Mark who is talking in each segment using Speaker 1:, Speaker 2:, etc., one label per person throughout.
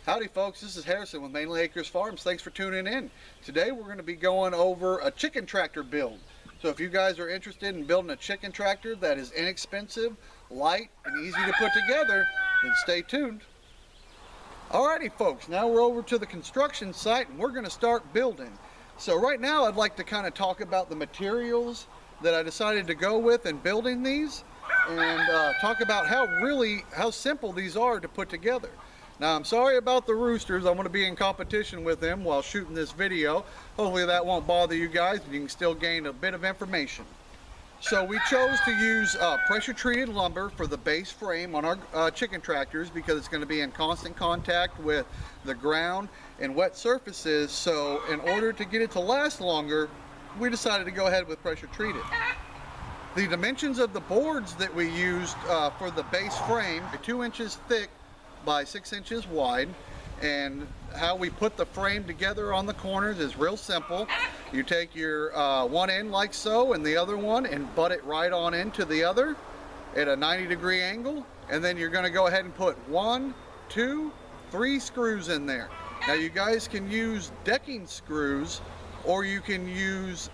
Speaker 1: Howdy folks, this is Harrison with Mainely Acres Farms. Thanks for tuning in. Today we're going to be going over a chicken tractor build. So if you guys are interested in building a chicken tractor that is inexpensive, light, and easy to put together, then stay tuned. Alrighty folks, now we're over to the construction site and we're going to start building. So right now I'd like to kind of talk about the materials that I decided to go with in building these, and talk about how simple these are to put together. Now, I'm sorry about the roosters. I'm going to be in competition with them while shooting this video. Hopefully that won't bother you guys and you can still gain a bit of information. So we chose to use pressure treated lumber for the base frame on our chicken tractors because it's going to be in constant contact with the ground and wet surfaces. So in order to get it to last longer, we decided to go ahead with pressure treated. The dimensions of the boards that we used for the base frame are 2 inches thick by 6 inches wide, and how we put the frame together on the corners is real simple. You take your one end like so and the other one and butt it right on into the other at a 90-degree angle, and then you're going to go ahead and put 1, 2, 3 screws in there. Now you guys can use decking screws or you can use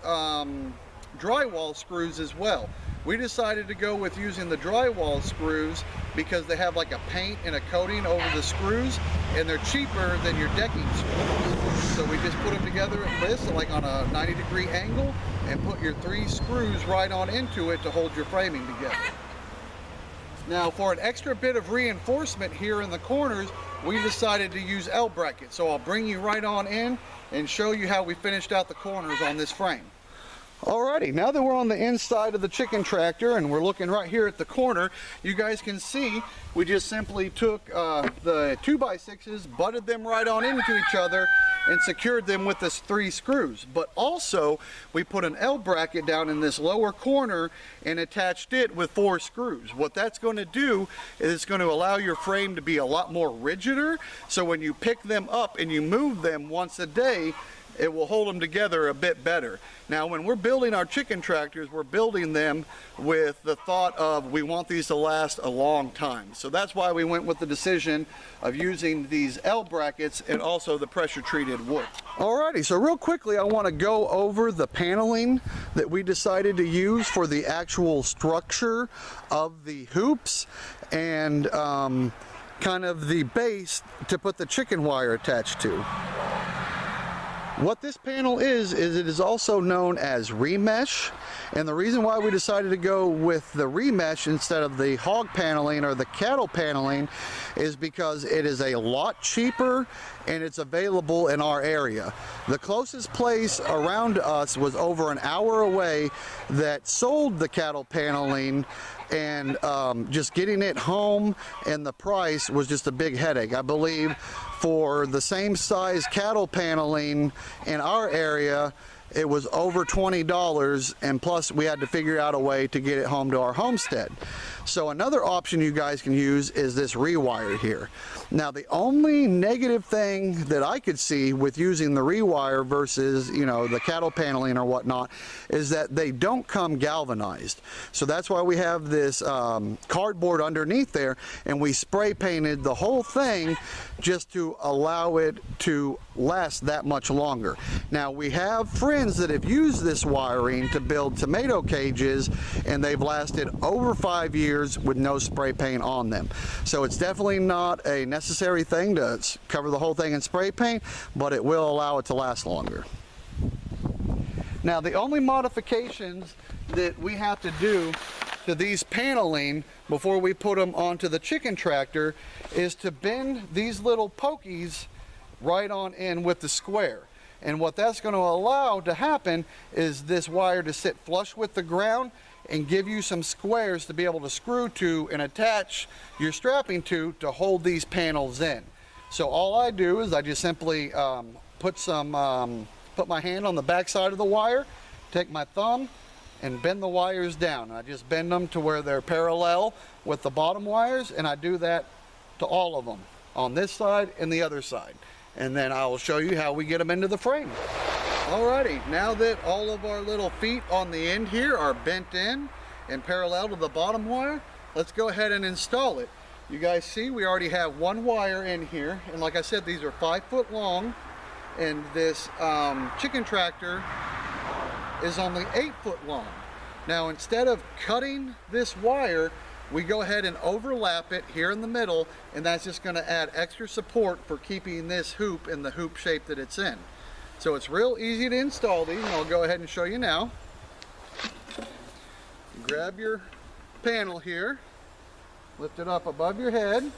Speaker 1: drywall screws as well. We decided to go with using the drywall screws because they have like a paint and a coating over the screws, and they're cheaper than your decking screws. So we just put them together at this, like on a 90-degree angle, and put your 3 screws right on into it to hold your framing together. Now for an extra bit of reinforcement here in the corners, we decided to use L brackets. So I'll bring you right on in and show you how we finished out the corners on this frame. Alrighty, now that we're on the inside of the chicken tractor and we're looking right here at the corner, you guys can see we just simply took the 2x6s, butted them right on into each other, and secured them with this 3 screws. But also, we put an L bracket down in this lower corner and attached it with 4 screws. What that's going to do is it's going to allow your frame to be a lot more rigider, so when you pick them up and you move them once a day, it will hold them together a bit better. Now when we're building our chicken tractors, we're building them with the thought of we want these to last a long time. So that's why we went with the decision of using these L brackets and also the pressure treated wood. Alrighty, so real quickly I want to go over the paneling that we decided to use for the actual structure of the hoops and kind of the base to put the chicken wire attached to. What this panel is it is also known as remesh, and the reason why we decided to go with the remesh instead of the hog paneling or the cattle paneling is because it is a lot cheaper and it's available in our area. The closest place around us was over an hour away that sold the cattle paneling, and just getting it home and the price was just a big headache. I believe for the same size cattle paneling in our area it was over $20, and plus we had to figure out a way to get it home to our homestead. So another option you guys can use is this rewire here. Now the only negative thing that I could see with using the rewire versus, you know, the cattle paneling or whatnot is that they don't come galvanized. So that's why we have this cardboard underneath there, and we spray painted the whole thing just to allow it to last that much longer. Now we have friends that have used this wiring to build tomato cages, and they've lasted over 5 years with no spray paint on them. So it's definitely not a necessary thing to cover the whole thing in spray paint, but it will allow it to last longer. Now the only modifications that we have to do to these paneling before we put them onto the chicken tractor is to bend these little pokies right on in with the square. And what that's going to allow to happen is this wire to sit flush with the ground and give you some squares to be able to screw to and attach your strapping to hold these panels in. So all I do is I just simply put my hand on the back side of the wire, take my thumb and bend the wires down. I just bend them to where they're parallel with the bottom wires, and I do that to all of them on this side and the other side. And then I will show you how we get them into the frame. Alrighty, now that all of our little feet on the end here are bent in and parallel to the bottom wire, let's go ahead and install it. You guys see we already have one wire in here, and like I said, these are 5 foot long, and this chicken tractor is only 8 foot long. Now instead of cutting this wire, we go ahead and overlap it here in the middle, and that's just going to add extra support for keeping this hoop in the hoop shape that it's in. So it's real easy to install these, and I'll go ahead and show you now. Grab your panel here, lift it up above your head,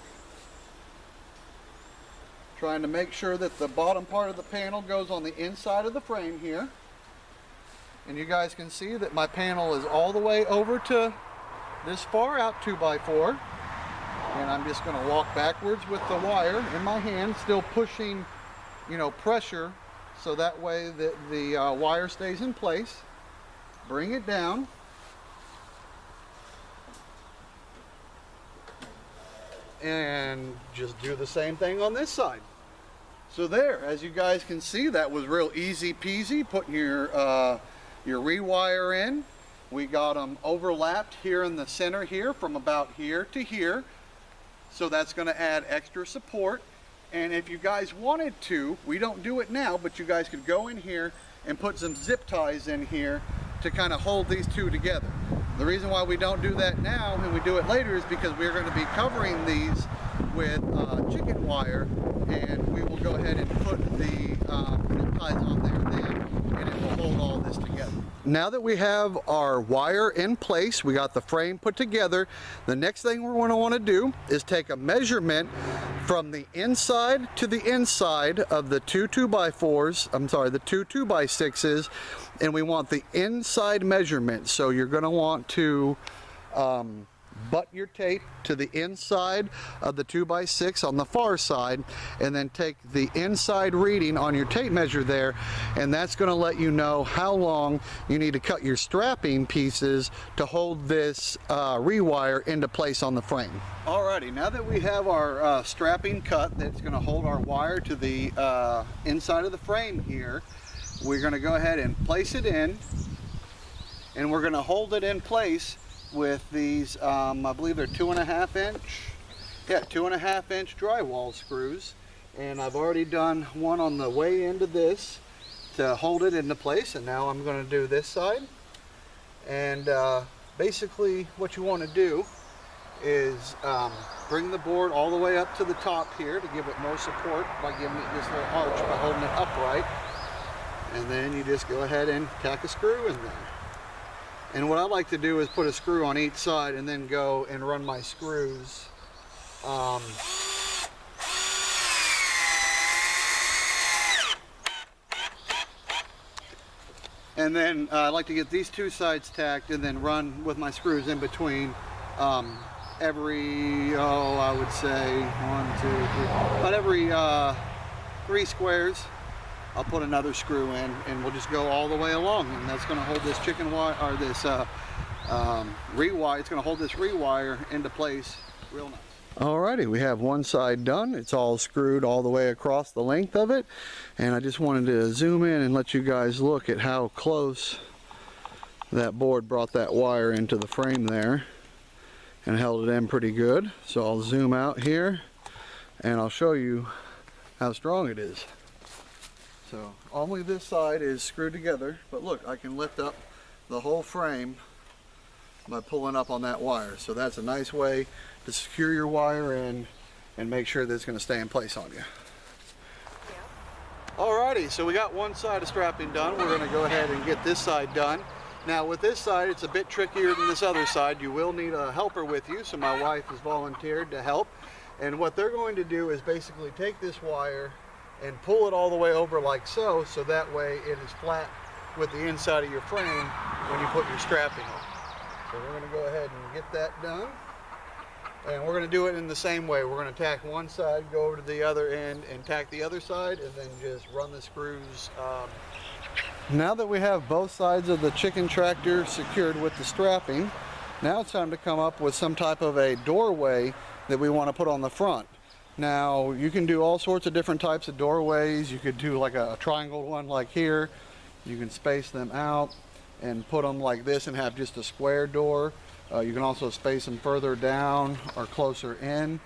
Speaker 1: trying to make sure that the bottom part of the panel goes on the inside of the frame here. And you guys can see that my panel is all the way over to this far out 2x4, and I'm just going to walk backwards with the wire in my hand, still pushing, pressure, so that way that the wire stays in place. Bring it down, and just do the same thing on this side. So there, as you guys can see, that was real easy peasy, putting your rewire in. We got them overlapped here in the center here, from about here to here. So that's going to add extra support. And if you guys wanted to, we don't do it now, but you guys could go in here and put some zip ties in here to kind of hold these two together. The reason why we don't do that now and we do it later is because we're going to be covering these with chicken wire, and we will go ahead and put the zip ties on there then, and it will hold all this together. Now that we have our wire in place, we got the frame put together, the next thing we're going to want to do is take a measurement from the inside to the inside of the two 2x4s, the two 2x6s, and we want the inside measurement. So you're going to want to butt your tape to the inside of the 2x6 on the far side, and then take the inside reading on your tape measure there, and that's going to let you know how long you need to cut your strapping pieces to hold this rewire into place on the frame. Alrighty, now that we have our strapping cut that's going to hold our wire to the inside of the frame here, we're going to go ahead and place it in, and we're going to hold it in place with these, I believe they're 2.5 inch drywall screws, and I've already done one on the way into this to hold it into place, and now I'm going to do this side. And basically what you want to do is bring the board all the way up to the top here to give it more support by giving it this little arch by holding it upright, and then you just go ahead and tack a screw in there. And what I like to do is put a screw on each side and then go and run my screws and then I like to get these two sides tacked and then run with my screws in between every, I would say 1, 2, 3, about every 3 squares. I'll put another screw in, and we'll just go all the way along, and that's going to hold this chicken wire, or this rewire. It's going to hold this rewire into place real nice. Alrighty, we have one side done. It's all screwed all the way across the length of it, and I just wanted to zoom in and let you guys look at how close that board brought that wire into the frame there and held it in pretty good. So I'll zoom out here and I'll show you how strong it is. So only this side is screwed together, but look, I can lift up the whole frame by pulling up on that wire. So that's a nice way to secure your wire in and make sure that it's going to stay in place on you. Alrighty, so we got one side of strapping done. We're going to go ahead and get this side done. Now with this side, it's a bit trickier than this other side. You will need a helper with you, so my wife has volunteered to help. And what they're going to do is basically take this wire and pull it all the way over like so, so that way it is flat with the inside of your frame when you put your strapping on. So we're going to go ahead and get that done, and we're going to do it in the same way. We're going to tack one side, go over to the other end and tack the other side, and then just run the screws. Now that we have both sides of the chicken tractor secured with the strapping, now it's time to come up with some type of a doorway that we want to put on the front. Now you can do all sorts of different types of doorways. You could do like a triangle one like here. You can space them out and put them like this and have just a square door. You can also space them further down or closer in.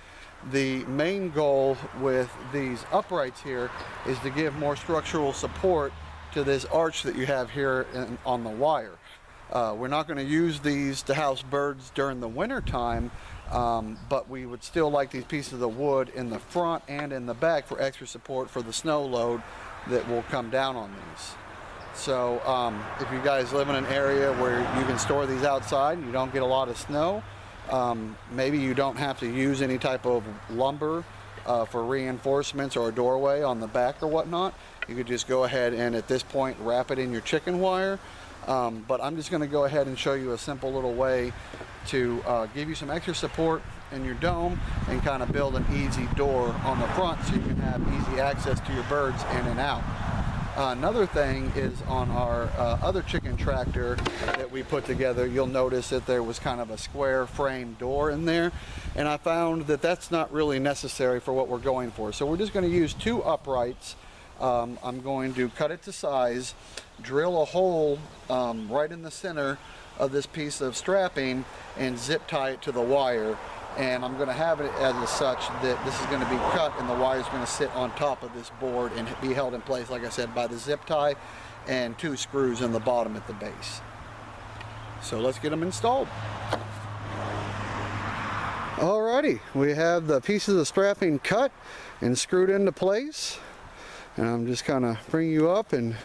Speaker 1: The main goal with these uprights here is to give more structural support to this arch that you have here on the wire. We're not going to use these to house birds during the winter time, but we would still like these pieces of wood in the front and in the back for extra support for the snow load that will come down on these. So if you guys live in an area where you can store these outside and you don't get a lot of snow, maybe you don't have to use any type of lumber for reinforcements or a doorway on the back or whatnot. You could just go ahead and at this point wrap it in your chicken wire. But I'm just going to go ahead and show you a simple little way to give you some extra support in your dome and kind of build an easy door on the front so you can have easy access to your birds in and out. Another thing is on our other chicken tractor that we put together, you'll notice that there was kind of a square frame door in there, and I found that that's not really necessary for what we're going for. So we're just going to use 2 uprights. I'm going to cut it to size, drill a hole right in the center of this piece of strapping and zip tie it to the wire. And I'm going to have it as such that this is going to be cut and the wire is going to sit on top of this board and be held in place, like I said, by the zip tie and 2 screws in the bottom at the base. So let's get them installed. Alrighty, we have the pieces of strapping cut and screwed into place. And I'm just kind of bring you up and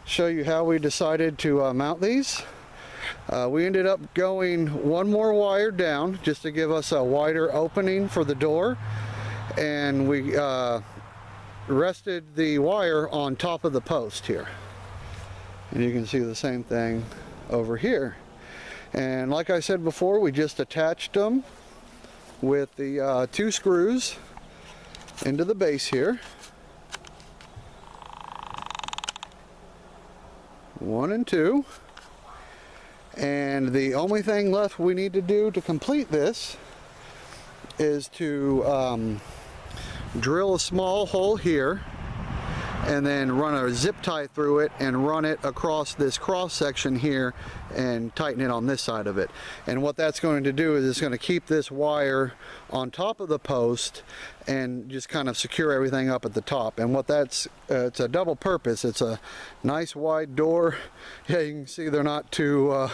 Speaker 1: show you how we decided to mount these. We ended up going 1 more wire down just to give us a wider opening for the door, and we rested the wire on top of the post here, and you can see the same thing over here. And like I said before, we just attached them with the 2 screws into the base here. 1 and 2. And the only thing left we need to do to complete this is to drill a small hole here and then run a zip tie through it and run it across this cross section here and tighten it on this side of it. And what that's going to do is it's going to keep this wire on top of the post and just kind of secure everything up at the top. And what that's, it's a double purpose. It's a nice wide door. Yeah, you can see they're not too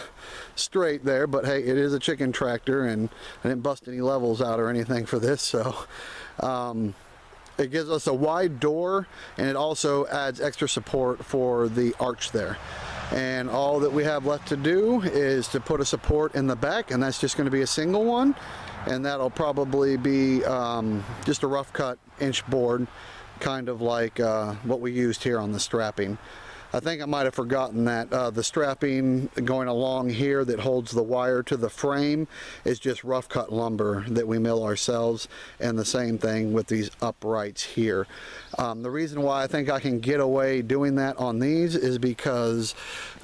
Speaker 1: straight there, but hey, it is a chicken tractor and I didn't bust any levels out or anything for this, so it gives us a wide door, and it also adds extra support for the arch there. And all that we have left to do is to put a support in the back, and that's just going to be a single one, and that'll probably be just a rough cut inch board, kind of like what we used here on the strapping. I think I might have forgotten that the strapping going along here that holds the wire to the frame is just rough cut lumber that we mill ourselves, and the same thing with these uprights here. The reason why I think I can get away doing that on these is because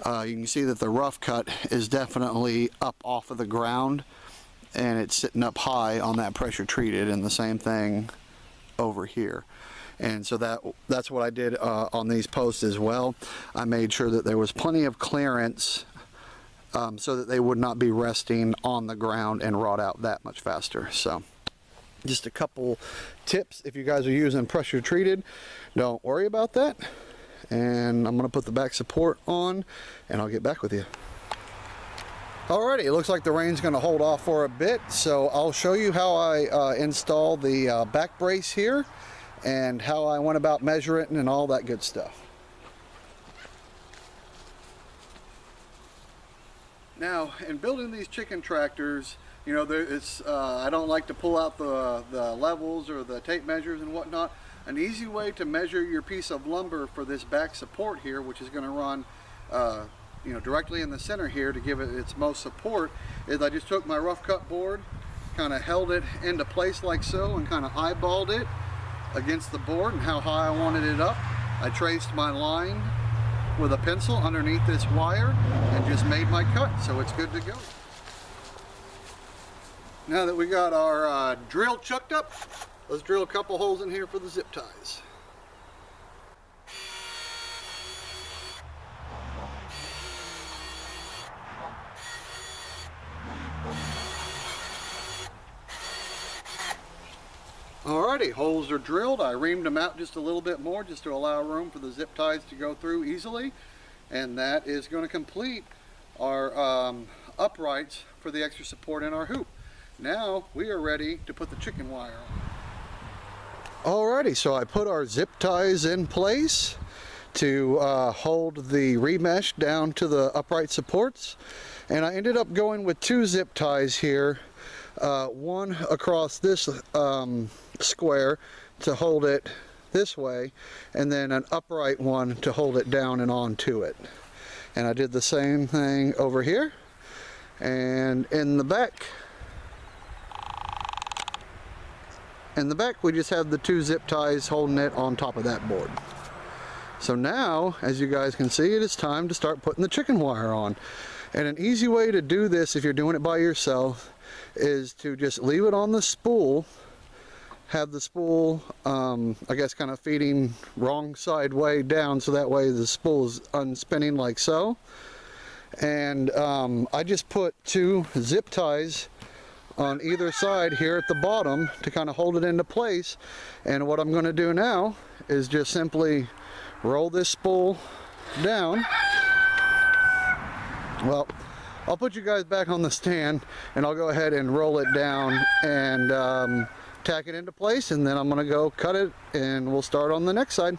Speaker 1: you can see that the rough cut is definitely up off of the ground and it's sitting up high on that pressure treated, and the same thing over here. And so that's what I did on these posts as well. I made sure that there was plenty of clearance so that they would not be resting on the ground and rot out that much faster. So just a couple tips if you guys are using pressure treated, don't worry about that. And I'm going to put the back support on and I'll get back with you. Alrighty, it looks like the rain's going to hold off for a bit, so I'll show you how I install the back brace here and how I went about measuring it and all that good stuff. Now, in building these chicken tractors, you know, I don't like to pull out the levels or the tape measures and whatnot. An easy way to measure your piece of lumber for this back support here, which is going to run you know, directly in the center here to give it its most support, is I just took my rough cut board, kind of held it into place like so, and kind of eyeballed it against the board and how high I wanted it up. I traced my line with a pencil underneath this wire and just made my cut, so it's good to go. Now that we got our drill chucked up, let's drill a couple holes in here for the zip ties. Alrighty, holes are drilled. I reamed them out just a little bit more just to allow room for the zip ties to go through easily. And that is going to complete our uprights for the extra support in our hoop. Now we are ready to put the chicken wire on. Alrighty, so I put our zip ties in place to hold the remesh down to the upright supports. And I ended up going with 2 zip ties here. One across this square to hold it this way, and then an upright one to hold it down and onto it. And I did the same thing over here. And in the back we just have the 2 zip ties holding it on top of that board. So now, as you guys can see, it is time to start putting the chicken wire on. And an easy way to do this if you're doing it by yourself is to just leave it on the spool, have the spool I guess kind of feeding wrong side way down, so that way the spool is unspinning like so. And I just put 2 zip ties on either side here at the bottom to kind of hold it into place. And what I'm going to do now is just simply roll this spool down. Well, I'll put you guys back on the stand and I'll go ahead and roll it down and tack it into place, and then I'm going to go cut it and we'll start on the next side.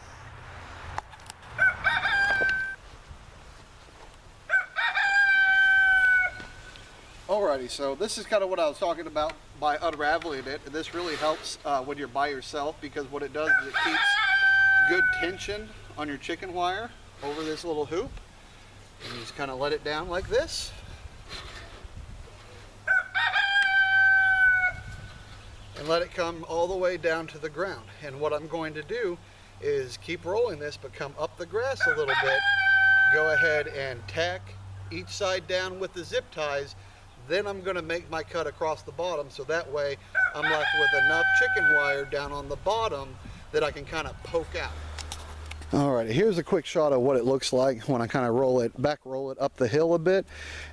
Speaker 1: Alrighty, so this is kind of what I was talking about by unraveling it. This really helps when you're by yourself, because what it does is it keeps good tension on your chicken wire over this little hoop. And you just kind of let it down like this. And let it come all the way down to the ground. And what I'm going to do is keep rolling this, but come up the grass a little bit. Go ahead and tack each side down with the zip ties. Then I'm going to make my cut across the bottom, so that way I'm left with enough chicken wire down on the bottom that I can kind of poke out. Alright, here's a quick shot of what it looks like when I kind of roll it up the hill a bit,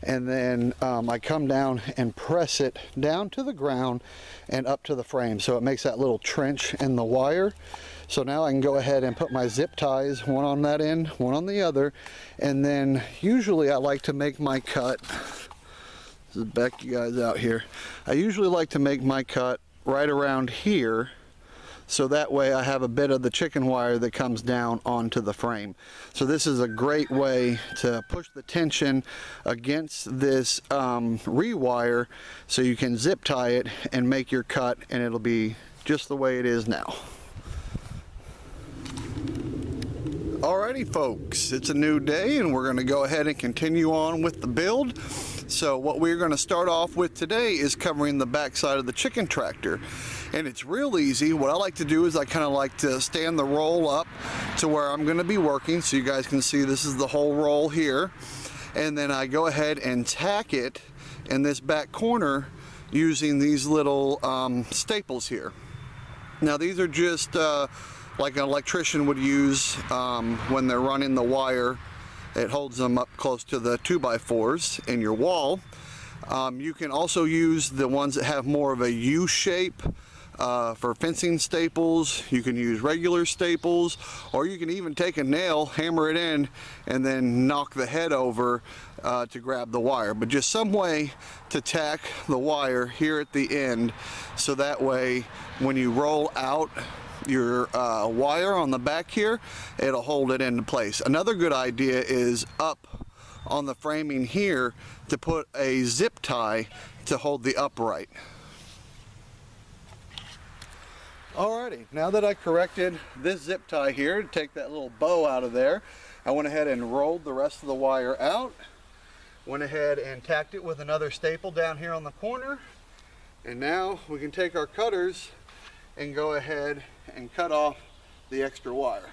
Speaker 1: and then I come down and press it down to the ground and up to the frame, so it makes that little trench in the wire. So now I can go ahead and put my zip ties, one on that end, one on the other, and then usually I like to make my cut, this is back you guys out here, I usually like to make my cut right around here, so that way I have a bit of the chicken wire that comes down onto the frame. So this is a great way to push the tension against this rewire, so you can zip tie it and make your cut, and it'll be just the way it is now. Alrighty folks, it's a new day and we're going to go ahead and continue on with the build. So what we're going to start off with today is covering the back side of the chicken tractor. And it's real easy. What I like to do is I kind of like to stand the roll up to where I'm going to be working, so you guys can see this is the whole roll here. And then I go ahead and tack it in this back corner using these little staples here. Now these are just like an electrician would use when they're running the wire. It holds them up close to the 2x4s in your wall. You can also use the ones that have more of a U shape for fencing staples. You can use regular staples, or you can even take a nail, hammer it in, and then knock the head over to grab the wire. But just some way to tack the wire here at the end, so that way when you roll out your wire on the back here, it'll hold it into place. Another good idea is up on the framing here to put a zip tie to hold the upright. Alrighty, now that I corrected this zip tie here to take that little bow out of there, I went ahead and rolled the rest of the wire out, went ahead and tacked it with another staple down here on the corner, and now we can take our cutters and go ahead and cut off the extra wire.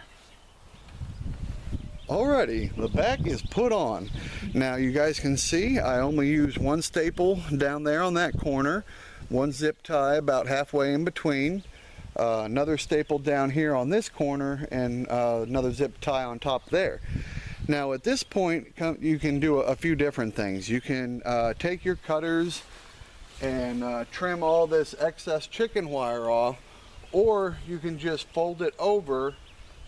Speaker 1: Alrighty, the back is put on. Now you guys can see I only used one staple down there on that corner, one zip tie about halfway in between, another staple down here on this corner, and another zip tie on top there. Now at this point you can do a few different things. You can take your cutters and trim all this excess chicken wire off, or you can just fold it over,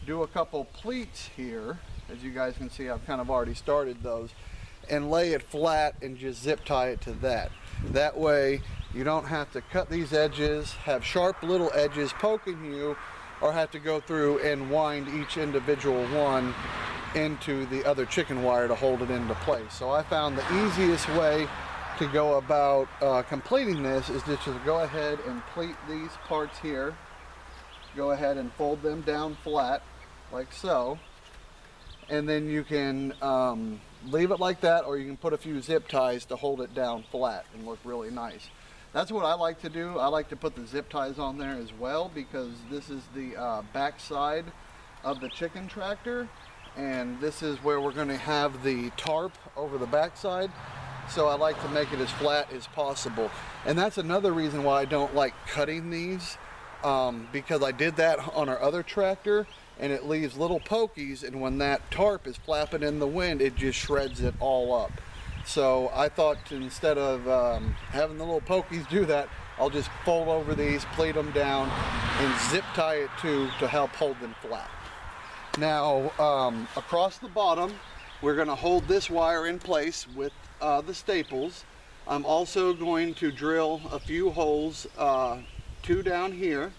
Speaker 1: do a couple pleats here. As you guys can see, I've kind of already started those, and lay it flat and just zip tie it to that. That way you don't have to cut these edges, have sharp little edges poking you, or have to go through and wind each individual one into the other chicken wire to hold it into place. So I found the easiest way to go about completing this is to just go ahead and pleat these parts here. Go ahead and fold them down flat like so, and then you can leave it like that, or you can put a few zip ties to hold it down flat and look really nice. That's what I like to do. I like to put the zip ties on there as well, because this is the back side of the chicken tractor, and this is where we're going to have the tarp over the back side. So I like to make it as flat as possible. And that's another reason why I don't like cutting these, because I did that on our other tractor, and it leaves little pokies, and when that tarp is flapping in the wind, it just shreds it all up. So I thought, instead of having the little pokies do that, I'll just fold over these, pleat them down, and zip tie it to help hold them flat. Now, across the bottom, we're going to hold this wire in place with the staples. I'm also going to drill a few holes, 2 down here,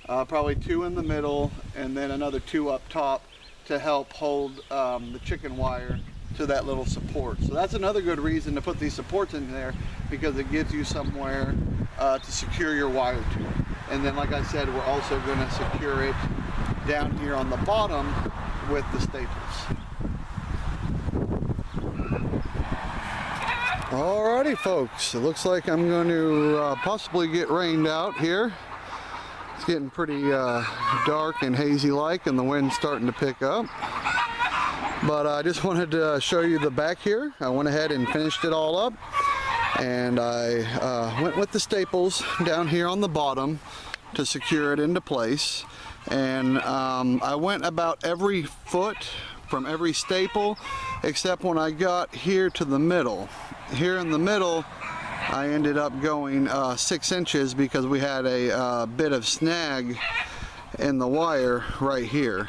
Speaker 1: probably 2 in the middle, and then another 2 up top to help hold the chicken wire to that little support. So that's another good reason to put these supports in there, because it gives you somewhere to secure your wire to. And then, like I said, we're also going to secure it down here on the bottom with the staples. Alrighty folks, it looks like I'm going to possibly get rained out here. It's getting pretty dark and hazy like, and the wind's starting to pick up. But I just wanted to show you the back here. I went ahead and finished it all up, and I went with the staples down here on the bottom to secure it into place. And I went about every foot from every staple, except when I got here to the middle. Here in the middle, I ended up going 6 inches because we had a bit of snag in the wire right here.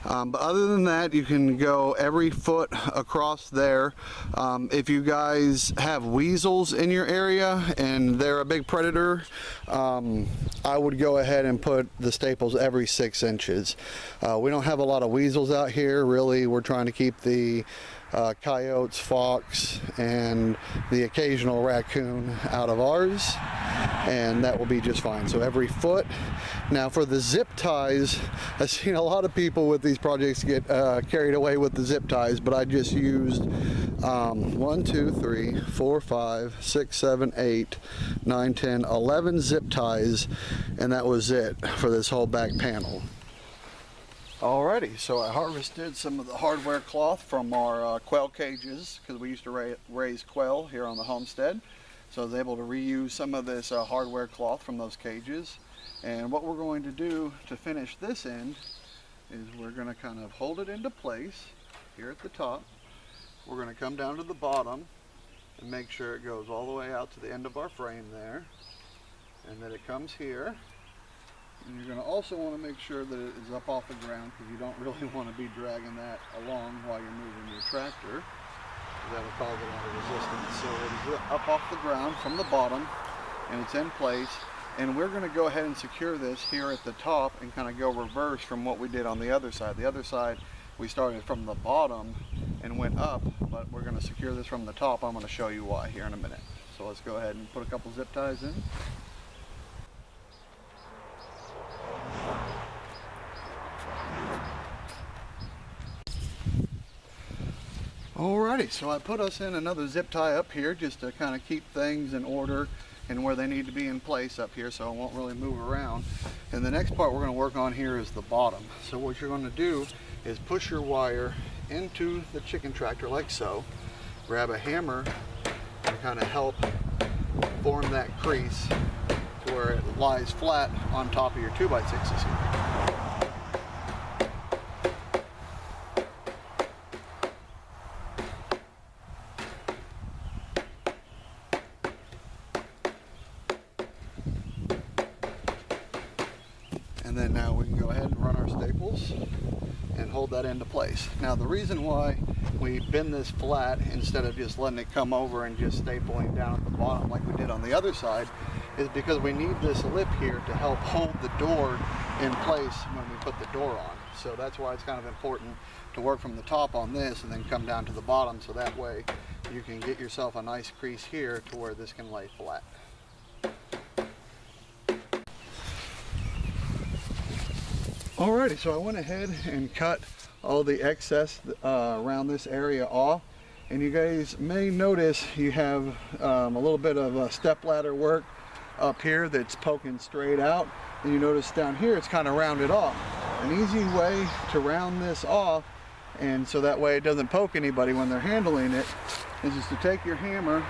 Speaker 1: But other than that, you can go every foot across there. If you guys have weasels in your area and they're a big predator, I would go ahead and put the staples every 6 inches. We don't have a lot of weasels out here. Really, we're trying to keep the coyotes, fox, and the occasional raccoon out of ours, and that will be just fine. So every foot. Now for the zip ties, I've seen a lot of people with these projects get carried away with the zip ties, but I just used 1, 2, 3, 4, 5, 6, 7, 8, 9, 10, 11 zip ties, and that was it for this whole back panel. Alrighty, so I harvested some of the hardware cloth from our quail cages, because we used to raise quail here on the homestead. So I was able to reuse some of this hardware cloth from those cages. And what we're going to do to finish this end is we're going to kind of hold it into place here at the top. We're going to come down to the bottom and make sure it goes all the way out to the end of our frame there. And then it comes here. And you're going to also want to make sure that it is up off the ground, because you don't really want to be dragging that along while you're moving your tractor. That will cause a lot of resistance. So it is up off the ground from the bottom, and it's in place. And we're going to go ahead and secure this here at the top and kind of go reverse from what we did on the other side. The other side, we started from the bottom and went up, but we're going to secure this from the top. I'm going to show you why here in a minute. So let's go ahead and put a couple zip ties in. Alrighty, so I put us in another zip tie up here just to kind of keep things in order and where they need to be in place up here, so it won't really move around. And the next part we're going to work on here is the bottom. So what you're going to do is push your wire into the chicken tractor like so, grab a hammer and kind of help form that crease to where it lies flat on top of your 2x6s here. ahead and run our staples and hold that into place. Now the reason why we bend this flat instead of just letting it come over and just stapling down at the bottom like we did on the other side is because we need this lip here to help hold the door in place when we put the door on. So that's why it's kind of important to work from the top on this and then come down to the bottom, so that way you can get yourself a nice crease here to where this can lay flat. Alrighty, so I went ahead and cut all the excess around this area off, and you guys may notice you have a little bit of step ladder work up here that's poking straight out, and you notice down here it's kind of rounded off. An easy way to round this off, and so that way it doesn't poke anybody when they're handling it, is just to take your hammer,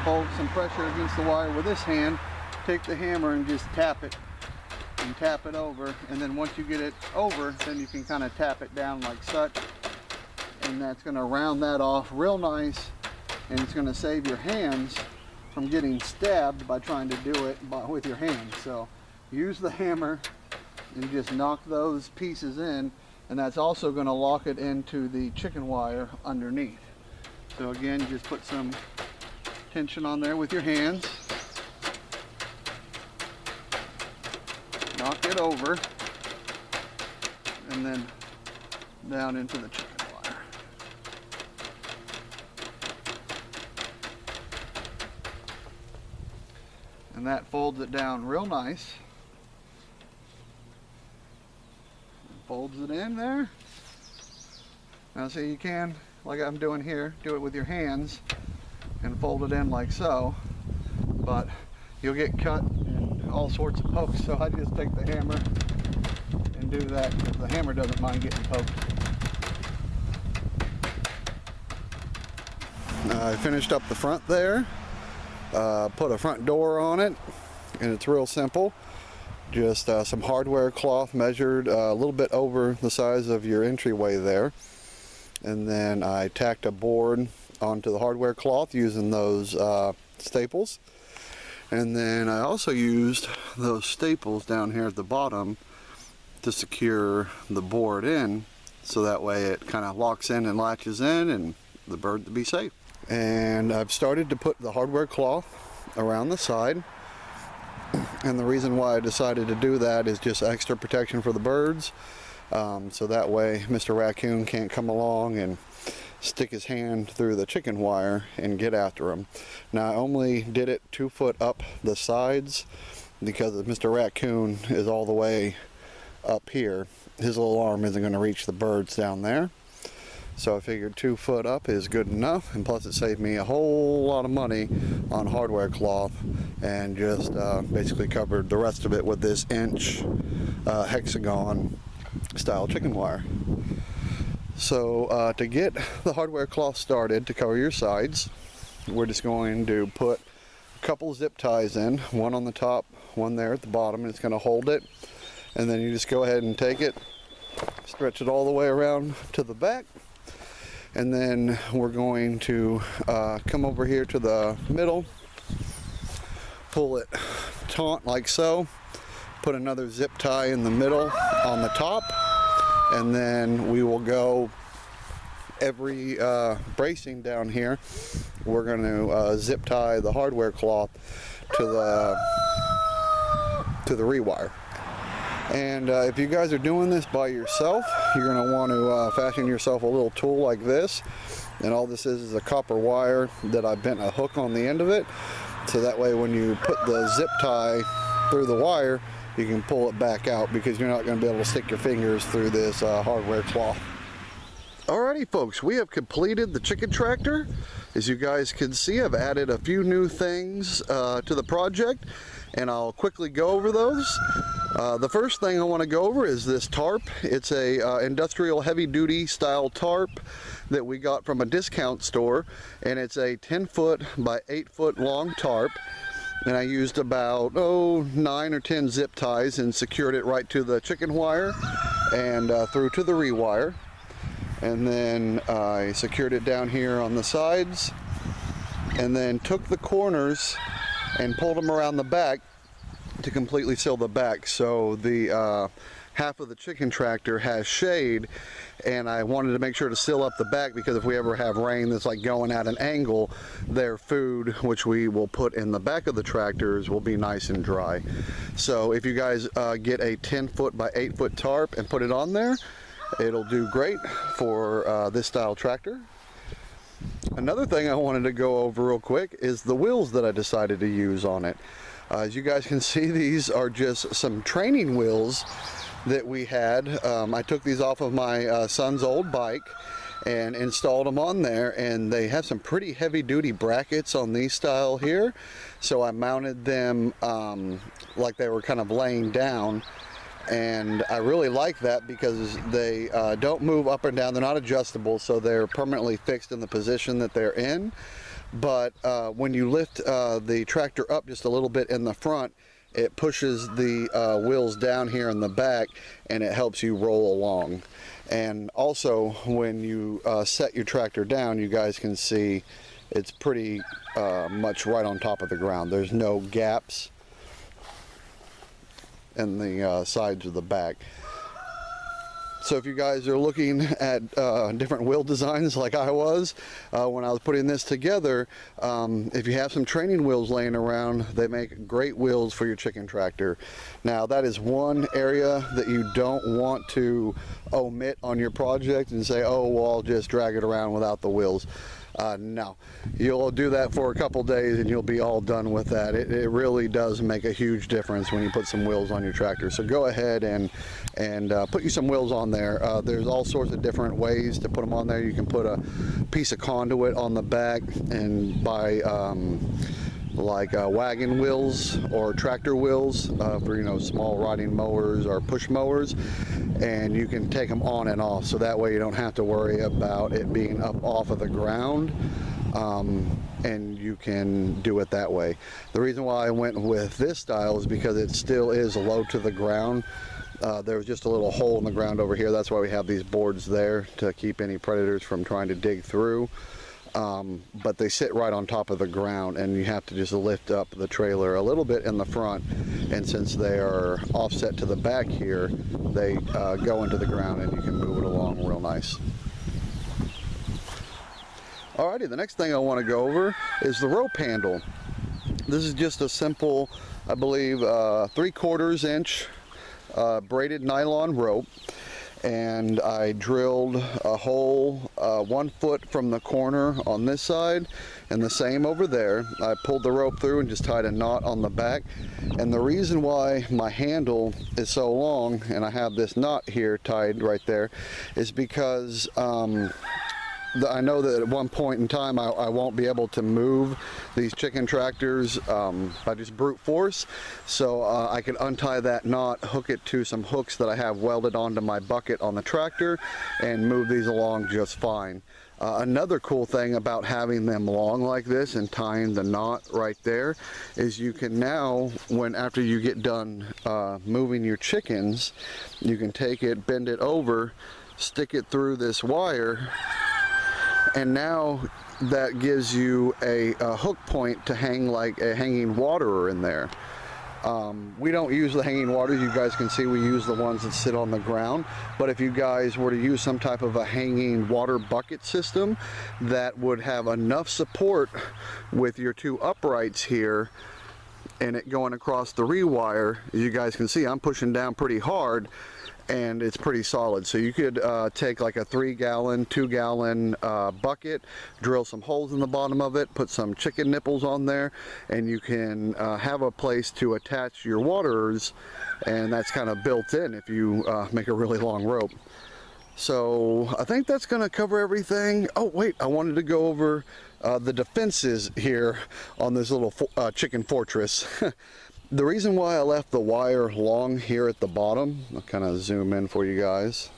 Speaker 1: hold some pressure against the wire with this hand, take the hammer and just tap it and tap it over, and then once you get it over, then you can kind of tap it down like such, and that's going to round that off real nice, and it's going to save your hands from getting stabbed by trying to do it with your hands. So use the hammer and just knock those pieces in, and that's also going to lock it into the chicken wire underneath. So again, just put some tension on there with your hands. Knock it over, and then down into the chicken wire. And that folds it down real nice. Folds it in there. Now see, you can, like I'm doing here, do it with your hands and fold it in like so, but you'll get cut and all sorts of pokes, so I just take the hammer and do that, because the hammer doesn't mind getting poked. I finished up the front there, put a front door on it, and it's real simple. Just some hardware cloth measured a little bit over the size of your entryway there, and then I tacked a board onto the hardware cloth using those staples. And then I also used those staples down here at the bottom to secure the board in, so that way it kind of locks in and latches in and the bird to be safe. And I've started to put the hardware cloth around the side, and the reason why I decided to do that is just extra protection for the birds, so that way Mr. Raccoon can't come along and stick his hand through the chicken wire and get after him. Now I only did it 2 foot up the sides because if Mr. Raccoon is all the way up here, his little arm isn't going to reach the birds down there. So I figured 2 foot up is good enough, and plus it saved me a whole lot of money on hardware cloth, and just basically covered the rest of it with this inch hexagon style chicken wire. So to get the hardware cloth started to cover your sides, we're just going to put a couple zip ties in, one on the top, one there at the bottom, and it's going to hold it. And then you just go ahead and take it, stretch it all the way around to the back, and then we're going to come over here to the middle, pull it taut like so, put another zip tie in the middle on the top, and then we will go every bracing down here. We're going to zip tie the hardware cloth to the rewire. And if you guys are doing this by yourself, you're going to want to fashion yourself a little tool like this. And all this is a copper wire that I bent a hook on the end of it, so that way when you put the zip tie through the wire, you can pull it back out, because you're not going to be able to stick your fingers through this hardware cloth. Alrighty folks, we have completed the chicken tractor. As you guys can see, I've added a few new things to the project, and I'll quickly go over those. The first thing I want to go over is this tarp. It's a industrial heavy-duty style tarp that we got from a discount store, and it's a 10-foot by 8-foot long tarp. And I used about 9 or 10 zip ties and secured it right to the chicken wire and through to the rewire. And then I secured it down here on the sides, and then took the corners and pulled them around the back to completely seal the back, so the half of the chicken tractor has shade, and I wanted to make sure to seal up the back, because if we ever have rain that's like going at an angle, their food, which we will put in the back of the tractors, will be nice and dry. So if you guys get a 10-foot by 8-foot tarp and put it on there, it'll do great for this style tractor. Another thing I wanted to go over real quick is the wheels that I decided to use on it. As you guys can see, these are just some training wheels that we had. I took these off of my son's old bike and installed them on there, and they have some pretty heavy-duty brackets on these style here, so I mounted them like they were kind of laying down. And I really like that because they don't move up and down. They're not adjustable, so they're permanently fixed in the position that they're in. But when you lift the tractor up just a little bit in the front, it pushes the wheels down here in the back, and it helps you roll along. And also, when you set your tractor down, you guys can see it's pretty much right on top of the ground. There's no gaps and the sides of the back. So if you guys are looking at different wheel designs like I was when I was putting this together, if you have some training wheels laying around, they make great wheels for your chicken tractor. Now that is one area that you don't want to omit on your project and say, oh well, I'll just drag it around without the wheels. No, you'll do that for a couple days and you'll be all done with that. It really does make a huge difference when you put some wheels on your tractor. So go ahead and put you some wheels on there. There's all sorts of different ways to put them on there. You can put a piece of conduit on the back and buy like wagon wheels or tractor wheels for small riding mowers or push mowers, and you can take them on and off, so that way you don't have to worry about it being up off of the ground, and you can do it that way. The reason why I went with this style is because it still is low to the ground. There's just a little hole in the ground over here. That's why we have these boards there to keep any predators from trying to dig through. But they sit right on top of the ground, and you have to just lift up the trailer a little bit in the front, and since they are offset to the back here, they go into the ground and you can move it along real nice. Alrighty, the next thing I want to go over is the rope handle. This is just a simple, I believe, 3/4 inch braided nylon rope. And I drilled a hole 1 foot from the corner on this side and the same over there. I pulled the rope through and just tied a knot on the back. And the reason why my handle is so long and I have this knot here tied right there is because I know that at one point in time I won't be able to move these chicken tractors by just brute force, so I can untie that knot, hook it to some hooks that I have welded onto my bucket on the tractor, and move these along just fine. Another cool thing about having them long like this and tying the knot right there is you can now, after you get done moving your chickens, you can take it, bend it over, stick it through this wire, and now that gives you a hook point to hang like a hanging waterer in there. We don't use the hanging waters. You guys can see we use the ones that sit on the ground, but if you guys were to use some type of a hanging water bucket system that would have enough support with your two uprights here and it going across the rewire, as you guys can see, I'm pushing down pretty hard and it's pretty solid. So you could take like a 3-gallon, 2-gallon bucket, drill some holes in the bottom of it, put some chicken nipples on there, and you can have a place to attach your waterers, and that's kind of built in if you make a really long rope. So I think that's going to cover everything. Oh wait, I wanted to go over the defenses here on this little chicken fortress. The reason why I left the wire long here at the bottom, I'll kind of zoom in for you guys.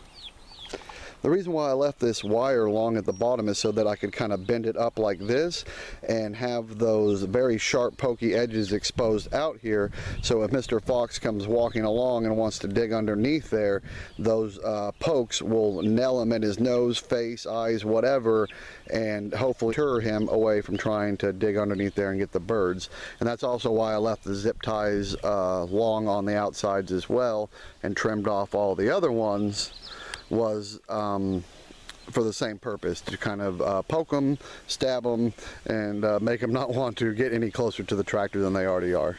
Speaker 1: The reason why I left this wire long at the bottom is so that I could kind of bend it up like this and have those very sharp pokey edges exposed out here, so if Mr. Fox comes walking along and wants to dig underneath there, those pokes will nail him in his nose, face, eyes, whatever, and hopefully deter him away from trying to dig underneath there and get the birds. And that's also why I left the zip ties long on the outsides as well and trimmed off all the other ones, was for the same purpose, to kind of poke them, stab them, and make them not want to get any closer to the tractor than they already are.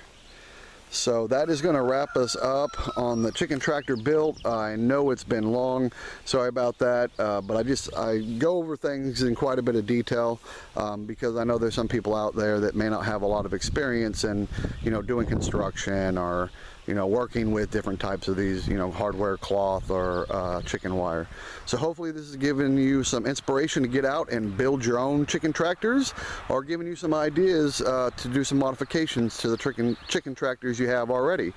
Speaker 1: So that is going to wrap us up on the chicken tractor build. I know it's been long, sorry about that, but I go over things in quite a bit of detail because I know there's some people out there that may not have a lot of experience in, doing construction or, working with different types of these, hardware, cloth, or chicken wire. So hopefully this has given you some inspiration to get out and build your own chicken tractors, or giving you some ideas to do some modifications to the chicken tractors you have already.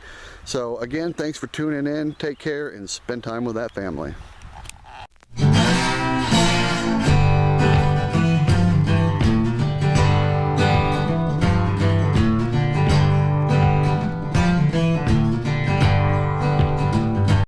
Speaker 1: So again, thanks for tuning in. Take care and spend time with that family.